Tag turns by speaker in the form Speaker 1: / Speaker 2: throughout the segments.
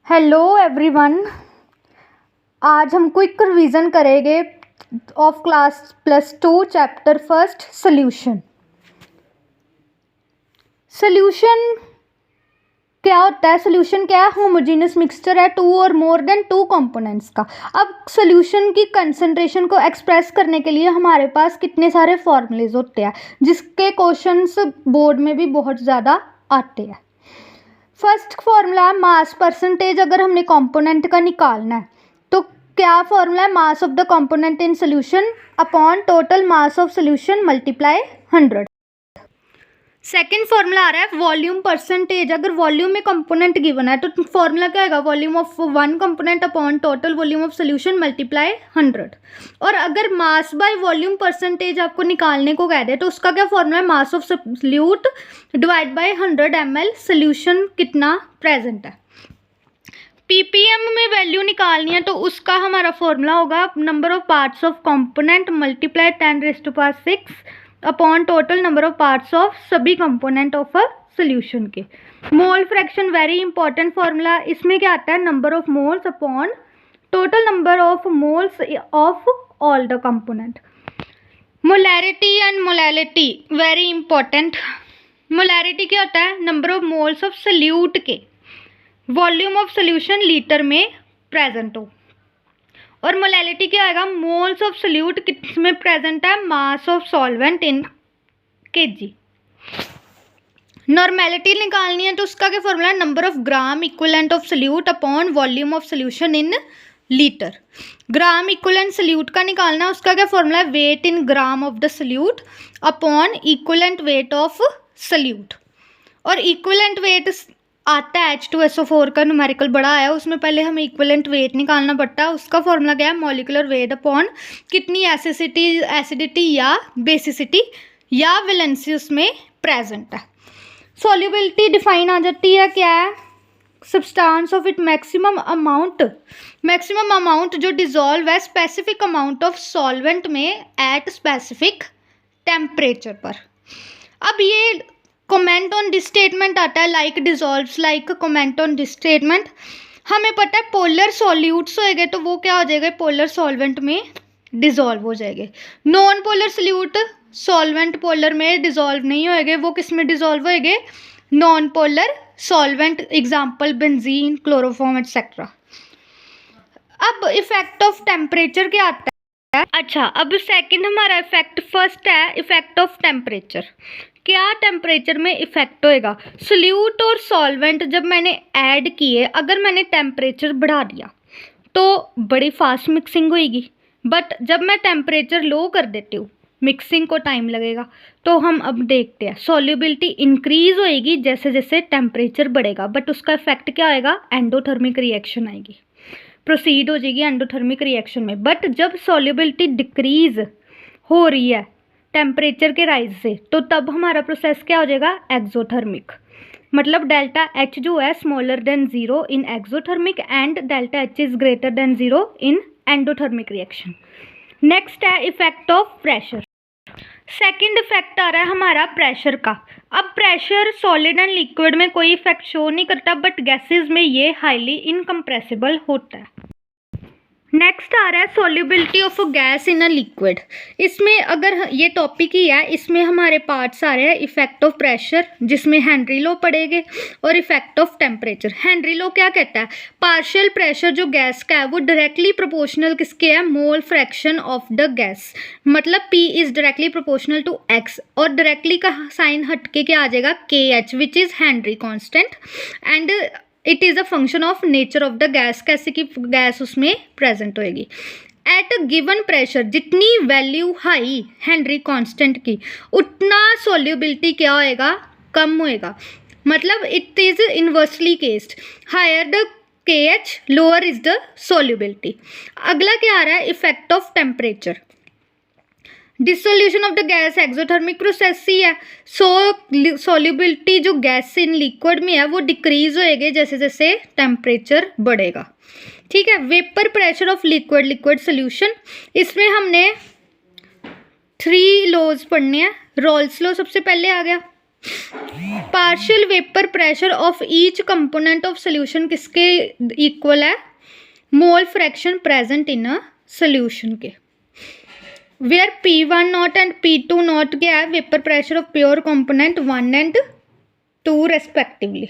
Speaker 1: Hello everyone. आज हम quick revision करेंगे of class +2 chapter first solution. Solution क्या होता है? सॉल्यूशन क्या है? होमोजेनियस मिक्सचर है टू और मोर देन टू कंपोनेंट्स का। अब सॉल्यूशन की कंसंट्रेशन को एक्सप्रेस करने के लिए हमारे पास कितने सारे फॉर्मूलेज होते हैं जिसके क्वेश्चंस बोर्ड में भी बहुत ज़्यादा आते हैं। फर्स्ट फॉर्मूला है मास परसेंटेज। अगर हमने कंपोनेंट का निकालना है तो क्या फॉर्मूला है? Mass of the component in solution upon total mass of solution multiply 100। Second formula आ रहा है वॉल्यूम परसेंटेज। अगर वॉल्यूम में कंपोनेंट गिवन है तो फॉर्मूला क्या आएगा? Volume of one component upon total volume of solution multiply 100। और अगर मास बाय वॉल्यूम परसेंटेज आपको निकालने को कह दे तो उसका क्या फॉर्मूला है? Mass of solute divide by 100 ml solution कितना प्रेजेंट है। पीपीएम में वैल्यू निकालनी है तो उसका हमारा फॉर्मूला होगा number of parts of component multiply 10⁻⁶ upon total number of parts of सभी कंपोनेंट ऑफ अ सॉल्यूशन के। Mole fraction very important formula. इसमें क्या आता है? Number of moles upon total number of moles of all the component. Molarity and molality very important. Molarity क्या होता है? Number of moles of solute के volume of solution litre में present हो। और मोलैलिटी क्या आएगा? मोल्स ऑफ सॉल्यूट किस में प्रेजेंट है? Mass of solvent in KG. Normality निकालनी है तो उसका क्या फॉर्मूला है? Number of gram equivalent of solute upon volume of solution in litre. Gram equivalent solute का निकालना है, उसका क्या फॉर्मूला है? Weight in gram of the solute upon equivalent weight of solute. और इक्विवेलेंट वेट आता है H2SO4 का न्यूमेरिकल बड़ा है, उसमें पहले हमें इक्विवेलेंट वेट निकालना पड़ता है। उसका फॉर्मूला क्या है? मॉलिक्यूलर वेट अपॉन कितनी एसिडिटी या बेसिसिटी या वैलेंसी उसमें प्रेजेंट है। सॉल्युबिलिटी डिफाइन आ जाती है, क्या है? Substance of it maximum amount जो डिजॉल्व है स्पेसिफिक अमाउंट ऑफ सॉल्वेंट में एट स्पेसिफिक टेम्परेचर पर। अब ये कमेंट ऑन दिस स्टेटमेंट आता है like dissolves like comment on this statement. हमें पता है पोलर सॉल्यूट्स होएंगे तो वो क्या हो जाएगा? पोलर सॉल्वेंट में डिजॉल्व हो जाएंगे। Non polar solute solvent polar में डिजॉल्व नहीं होएंगे, वो किस में डिजॉल्व होएंगे? Non polar solvent, example benzene, chloroform etcetera. अब इफेक्ट ऑफ टेम्परेचर क्या आता है? अच्छा, अब सेकंड हमारा इफेक्ट, फर्स्ट है इफेक्ट ऑफ टेम्परेचर। क्या टेम्परेचर में इफेक्ट होएगा? सॉल्यूट और सॉल्वेंट जब मैंने ऐड किए, अगर मैंने टेम्परेचर बढ़ा दिया तो बड़ी फास्ट मिक्सिंग होएगी, बट जब मैं टेम्परेचर लो कर देती हूँ मिक्सिंग को टाइम लगेगा। तो हम अब देखते हैं सॉल्युबिलिटी इंक्रीज होएगी जैसे जैसे टेम्परेचर बढ़ेगा, बट उसका इफेक्ट क्या आएगा? एंडोथर्मिक रिएक्शन आएगी, प्रोसीड हो जाएगी एंडोथर्मिक रिएक्शन में। बट जब सॉल्युबिलिटी डिक्रीज हो रही है टेम्परेचर के राइज से तो तब हमारा प्रोसेस क्या हो जाएगा? एक्सोथर्मिक। मतलब डेल्टा H जो है smaller than 0 in exothermic and delta H is greater than 0 in endothermic reaction. Next है effect of pressure. Second effect आ रहा है हमारा प्रेशर का। अब प्रेशर सॉलिड एंड लिक्विड में कोई इफेक्ट शो नहीं करता, बट गैसेज में ये हाईली इनकम्प्रेसिबल होता है। नेक्स्ट आ रहा है solubility of a gas in a liquid. इसमें अगर ये टॉपिक ही है, इसमें हमारे पार्ट्स आ रहे हैं इफेक्ट ऑफ प्रेशर जिसमें हेनरी लॉ पड़ेंगे और effect of temperature. Henry law क्या कहता है? पार्शियल प्रेशर जो गैस का है वो डायरेक्टली प्रोपोर्शनल किसके है? Mole fraction of the gas. मतलब P is directly proportional to X और डायरेक्टली का साइन हटके क्या आ जाएगा? KH which is Henry constant and it is a function of nature of the gas, कैसे कि गैस उसमें प्रेजेंट होएगी। एट अ गिवन प्रेशर जितनी वैल्यू हाई हेनरी कांस्टेंट की उतना सॉल्युबिलिटी क्या होएगा? कम होएगा। मतलब इट इज़ इन्वर्सली केस्ड, higher the KH lower is the solubility. अगला क्या आ रहा है? Effect of temperature. Dissolution of the gas exothermic process ही है, सो सॉल्युबिलिटी जो गैस इन लिक्विड में है वो डिक्रीज होएगी जैसे जैसे टेम्परेचर बढ़ेगा। ठीक है। Vapour pressure of liquid solution, इसमें हमने 3 लॉज पढ़ने हैं। रॉल्स लॉ सबसे पहले आ गया, partial vapour pressure of each component of solution किसके इक्वल है, mole fraction present in a solution के, where P1 naught and P2 naught क्या है, vapour pressure of pure component 1 and 2 respectively.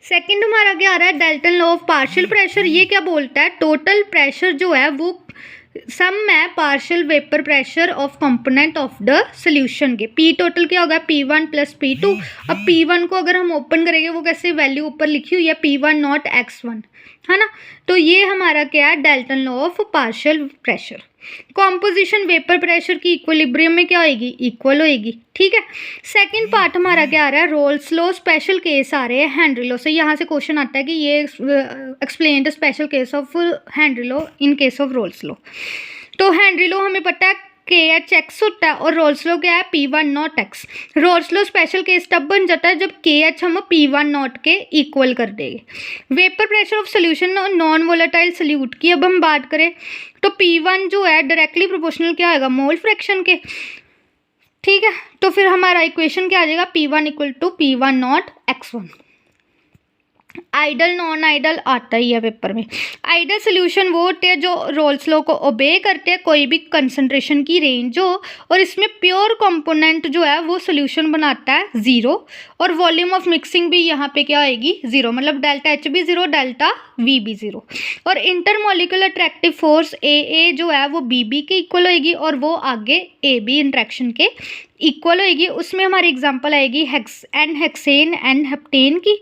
Speaker 1: Second हमारा क्या आ रहा है, Dalton law of partial pressure. ये क्या बोलता है, टोटल प्रेशर जो है वो सम है partial vapour pressure of component of the solution के। पी टोटल क्या होगा, P1 प्लस P2। अब P1 को अगर हम ओपन करेंगे वो कैसे, वैल्यू ऊपर लिखी हुई है P1 नॉट x1, है ना। तो ये हमारा क्या है, Dalton law of partial pressure. Composition vapour pressure की इक्विलिब्रियम में क्या होएगी, इक्वल होएगी, ठीक है। सेकंड पार्ट हमारा क्या आ रहा है, रोल्स लॉ, स्पेशल केस आ रहे हैं हेनरी लॉ से। यहाँ से क्वेश्चन आता है कि ये explain the special case of Henry law in case of roles law. तो हेनरी लॉ हमें पता है KH होता है और रोल्स लॉ क्या है, P1 not x। Roles law special case तब बन जाता है जब KH हम P1 नॉट के इक्वल कर देंगे। Vapour pressure of solution non volatile solute की अब हम बात करें तो P1 जो है डायरेक्टली प्रोपोर्शनल क्या आएगा, मोल फ्रैक्शन के, ठीक है। तो फिर हमारा इक्वेशन क्या आ जाएगा, P1 equal to P1 not x1। Ideal non ideal आता ही है पेपर में। आइडल सोल्यूशन वो होते हैं जो रोल्स लॉ को ओबे करते हैं, कोई भी कंसंट्रेशन की रेंज हो और इसमें प्योर कंपोनेंट जो है वो सोल्यूशन बनाता है 0 और वॉल्यूम ऑफ मिक्सिंग भी यहाँ पे क्या आएगी 0, मतलब डेल्टा H भी 0, डेल्टा V भी 0। और इंटरमोलिकुलर अट्रैक्टिव फोर्स AA जो है वो BB के इक्वल होएगी और वो आगे AB इंट्रैक्शन के इक्वल होएगी। उसमें हमारी एग्जांपल आएगी हेक्सेन एंड हेप्टेन की,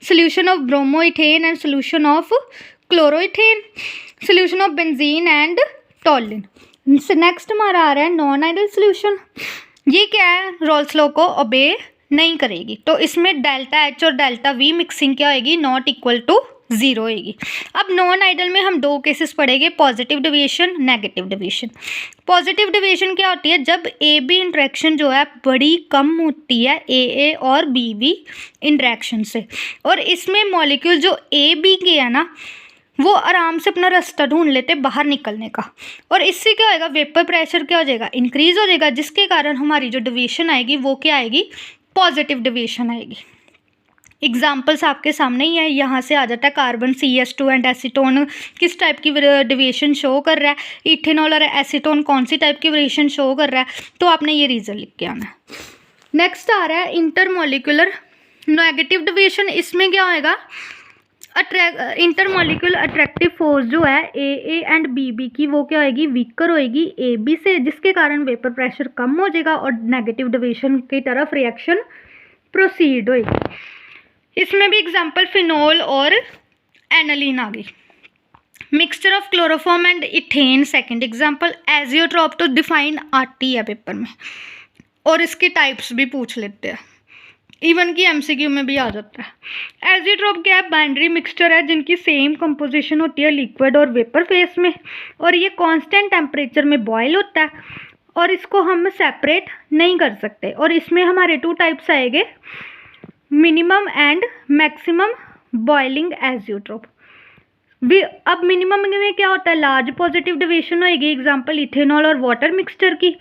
Speaker 1: solution of bromoethane and solution of chloroethane, solution of benzene and toluene. Next हमारा आ रहा है नॉन आइडल सोल्यूशन। ये क्या है, रोल्स लॉ को ओबे नहीं करेगी, तो इसमें डेल्टा H और डेल्टा V मिक्सिंग क्या होएगी, नॉट इक्वल टू 0 होएगी। अब नॉन आइडल में हम 2 केसेस पढ़ेंगे, positive deviation, negative deviation. Positive deviation क्या होती है, जब AB इंट्रैक्शन जो है बड़ी कम होती है AA और BB इंट्रैक्शन से, और इसमें मॉलिक्यूल जो AB के है ना वो आराम से अपना रास्ता ढूंढ लेते बाहर निकलने का, और इससे क्या होएगा, वेपर प्रेशर क्या हो जाएगा, इंक्रीज हो जाएगा, जिसके कारण हमारी जो डेविएशन आएगी वो क्या आएगी, पॉजिटिव डेविएशन आएगी। एग्जाम्पल्स आपके सामने ही है, यहाँ से आ जाता है कार्बन CS2 एंड एसीटोन किस टाइप की डेविएशन शो कर रहा है, इथेनॉल और एसीटोन कौन सी टाइप की वेरिएशन शो कर रहा है, तो आपने ये रीज़न लिख के आना है। नेक्स्ट आ रहा है इंटरमोलिकुलर नेगेटिव डेविएशन। इसमें क्या होएगा, इंटरमोलिकुलर अट्रैक्टिव फोर्स जो है AA एंड BB की वो क्या होएगी, वीकर होएगी AB से, जिसके कारण वेपर प्रेशर कम हो जाएगा और नेगेटिव डेविएशन की तरफ रिएक्शन प्रोसीड होएगी। इसमें भी एग्जांपल फिनोल और एनालिन आ गई। Mixture of chloroform and ethane second example. Azeotrope तो डिफाइन आती है पेपर में और इसके टाइप्स भी पूछ लेते हैं, इवन की MCQ में भी आ जाता है। एजियोट्रोप क्या है, बाइनरी मिक्सचर है जिनकी सेम कंपोजिशन होती है लिक्विड और वेपर फेस में, और ये कांस्टेंट टेम्परेचर में बॉयल होता है और इसको हम सेपरेट नहीं कर सकते। और इसमें हमारे 2 टाइप्स आएंगे, minimum and maximum boiling azeotrope. अब मिनिमम में क्या होता है, लार्ज पॉजिटिव डेविएशन होएगी, एग्जांपल इथेनॉल और वाटर मिक्सचर की,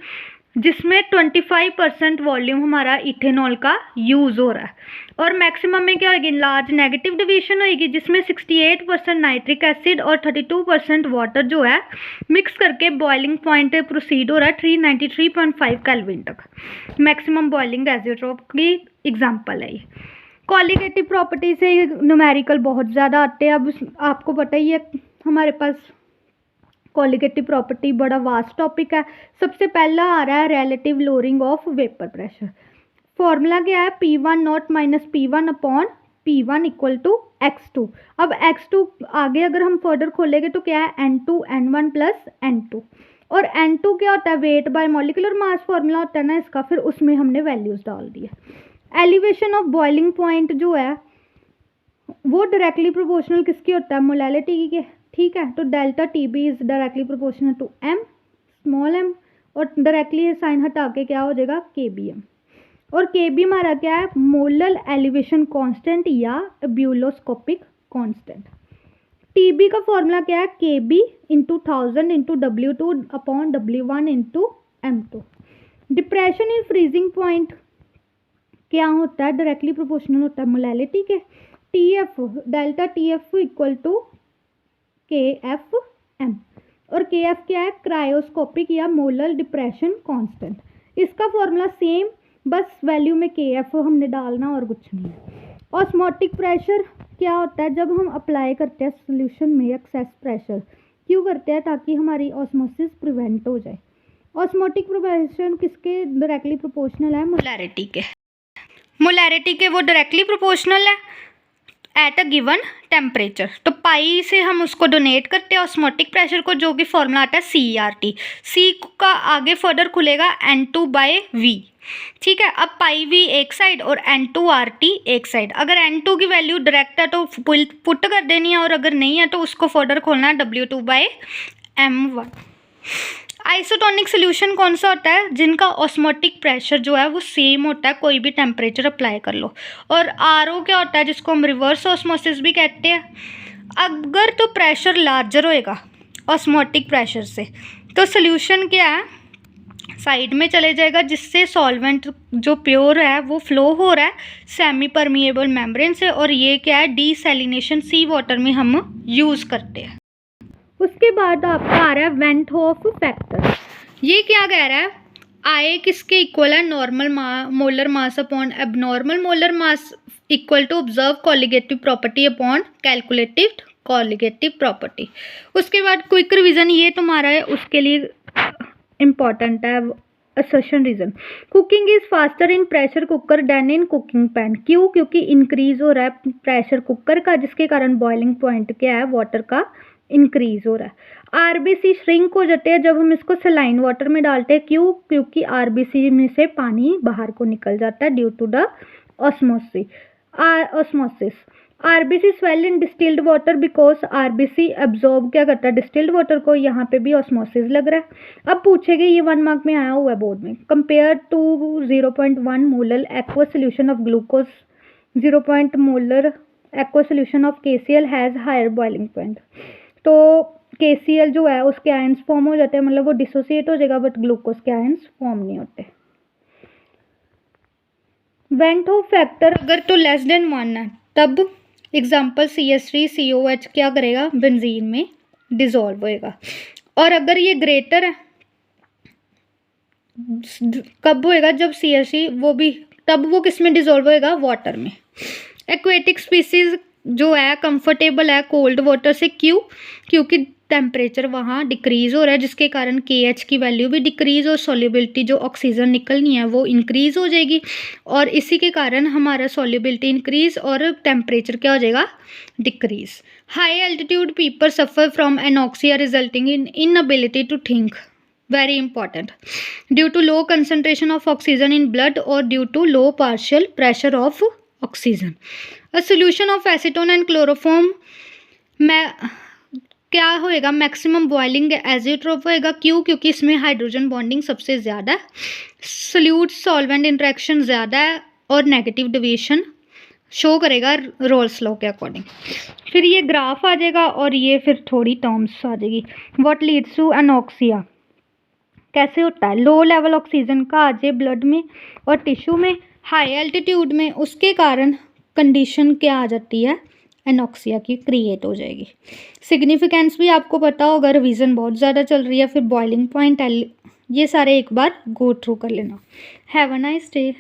Speaker 1: जिसमें 25% वॉल्यूम हमारा इथेनॉल का यूज़ हो रहा है। और मैक्सिमम में क्या होगी, लार्ज नेगेटिव डेविएशन होएगी, जिसमें 68% नाइट्रिक एसिड और 32% वाटर जो है मिक्स करके बॉइलिंग पॉइंट प्रोसीड हो रहा है 393.5 केल्विन तक। मैक्सिमम बॉइलिंग एजियोट्रोप की एग्जांपल है ये। क्वालिटेटिव प्रॉपर्टी से न्यूमेरिकल बहुत ज़्यादा आते हैं। अब आपको पता ही है हमारे पास क्वालिटेटिव प्रॉपर्टी बड़ा वास्ट टॉपिक है। सबसे पहला आ रहा है relative lowering of vapour pressure. Formula क्या है, P1 nought minus P1 upon P1 equal to X2। अब X2 आगे अगर हम फर्दर खोलेंगे तो क्या है, N2 N1 प्लस N2, और N2 क्या होता है, weight by molecular mass formula होता है ना इसका, फिर उसमें हमने वैल्यूज़ डाल दी है। एलिवेशन ऑफ बॉइलिंग पॉइंट जो है वो डायरेक्टली प्रोपोर्शनल किसकी होता है, मोलैलिटी के, ठीक है। तो delta TB is directly proportional to M small m, और डायरेक्टली साइन हटा के क्या हो जाएगा KBM, और KB हमारा क्या है, मोलल एलिवेशन कांस्टेंट या ब्यूलोस्कोपिक कांस्टेंट। TB का फॉर्मूला क्या है, KB into 1000 into W2 upon W1 into M2। Depression in freezing point क्या होता है, डायरेक्टली प्रोपोर्शनल होता है मोलैलिटी के। TF delta TF equal to KFM, और KF क्या है, क्रायोस्कोपिक या मोलर डिप्रेशन कांस्टेंट। इसका फॉर्मूला सेम, बस वैल्यू में KF हमने डालना और कुछ नहीं है। ऑस्मोटिक प्रेशर क्या होता है, जब हम अप्लाई करते हैं सोल्यूशन में एक्सेस प्रेशर क्यों करते हैं, ताकि हमारी ऑस्मोसिस प्रिवेंट हो जाए। ऑस्मोटिक प्रेशर किसके डायरेक्टली प्रोपोर्शनल है, मोलैरिटी के। मोलैरिटी के वो डायरेक्टली प्रोपोर्शनल है एट अ गिवन टेम्परेचर। तो पाई से हम उसको डोनेट करते हैं ऑस्मोटिक प्रेशर को, जो कि फॉर्मूला आता है CRT। C का आगे फर्दर खुलेगा N2/V, ठीक है। अब पाई V एक साइड और N2RT एक साइड। अगर N2 की वैल्यू डायरेक्ट है तो पुट कर देनी है, और अगर नहीं है तो उसको फर्दर खोलना है W2/M1। आइसोटोनिक सोल्यूशन कौन सा होता है, जिनका ऑस्मोटिक प्रेशर जो है वो सेम होता है, कोई भी टेम्परेचर अप्लाई कर लो। और RO क्या होता है, जिसको हम रिवर्स ऑस्मोसिस भी कहते हैं। अगर तो प्रेशर लार्जर होएगा ऑस्मोटिक प्रेशर से, तो सोल्यूशन क्या है, साइड में चले जाएगा, जिससे सॉल्वेंट जो प्योर है वो फ्लो हो रहा है सेमी परमिएबल मेम्ब्रेन से। और ये क्या है, डीसैलिनेशन सी वाटर में हम यूज़ करते हैं। उसके बाद आपका आ रहा है वेंट होफ फैक्टर। ये क्या कह रहा है, आए किसके इक्वल है, normal molar mass upon abnormal molar mass equal to observe colligative property upon calculative colligative property. उसके बाद क्विक रिवीजन ये तुम्हारा है, उसके लिए इम्पॉर्टेंट है assertion reason. Cooking is faster in pressure cooker than in cooking pan. क्यों, क्योंकि इंक्रीज हो रहा है प्रेशर कुकर का, जिसके कारण बॉइलिंग पॉइंट क्या है, वाटर का इंक्रीज हो रहा है। RBC श्रिंक हो जाते हैं जब हम इसको सलाइन वाटर में डालते हैं। क्यों, क्योंकि RBC में से पानी बाहर को निकल जाता है due to the osmosis. RBC swell in distilled water because RBC absorb क्या करता है डिस्टिल्ड वाटर को। यहाँ पे भी ऑस्मोसिस लग रहा है। अब पूछेंगे, ये 1 मार्क में आया हुआ है बोर्ड में, compare to 0.1 molar aqua solution of glucose 0. Molar aqua solution of KCl has higher boiling point. तो KCl जो है उसके आयंस फॉर्म हो जाते हैं, मतलब वो डिसोसिएट हो जाएगा, बट ग्लूकोज के आयंस फॉर्म नहीं होते। वेंट होफ फैक्टर अगर तो लेस देन 1 है, तब एग्जाम्पल CH3COH क्या करेगा, बेंजीन में डिजोल्व होएगा। और अगर ये ग्रेटर है, कब होएगा, जब CH3 वो भी, तब वो किस में डिजोल्व होएगा, वाटर में। एक्वेटिक स्पीसीज जो है कंफर्टेबल है कोल्ड वाटर से। क्यों, क्योंकि टेम्परेचर वहाँ डिक्रीज़ हो रहा है, जिसके कारण KH की वैल्यू भी डिक्रीज़ और सॉल्युबिलिटी जो ऑक्सीजन निकलनी है वो इंक्रीज़ हो जाएगी, और इसी के कारण हमारा सॉल्युबिलिटी इंक्रीज़ और टेम्परेचर क्या हो जाएगा, decrease. High altitude people suffer from anoxia resulting in inability to think, very important, due to low concentration of oxygen in blood or due to low partial pressure of oxygen. A solution of acetone and chloroform में क्या होएगा, maximum boiling एजिट्रोप होएगा। क्यों, क्योंकि इसमें hydrogen bonding सबसे ज़्यादा है, सल्यूट सॉल्वेंट इंट्रैक्शन ज़्यादा है, और नेगेटिव डेविएशन शो करेगा रोल्स लॉ के अकॉर्डिंग। फिर ये ग्राफ आ जाएगा और ये फिर थोड़ी टर्म्स आ जाएगी। व्हाट लीड्स टू एनॉक्सिया, कैसे होता है, लो लेवल ऑक्सीजन का आ जाए ब्लड में और टिश्यू में हाई एल्टीट्यूड में, उसके कारण कंडीशन क्या आ जाती है, एनॉक्सिया की क्रिएट हो जाएगी। सिग्निफिकेंस भी आपको पता होगा, रिवीजन बहुत ज़्यादा चल रही है। फिर बॉइलिंग पॉइंट, ये सारे एक बार गो थ्रू कर लेना। Have a nice day.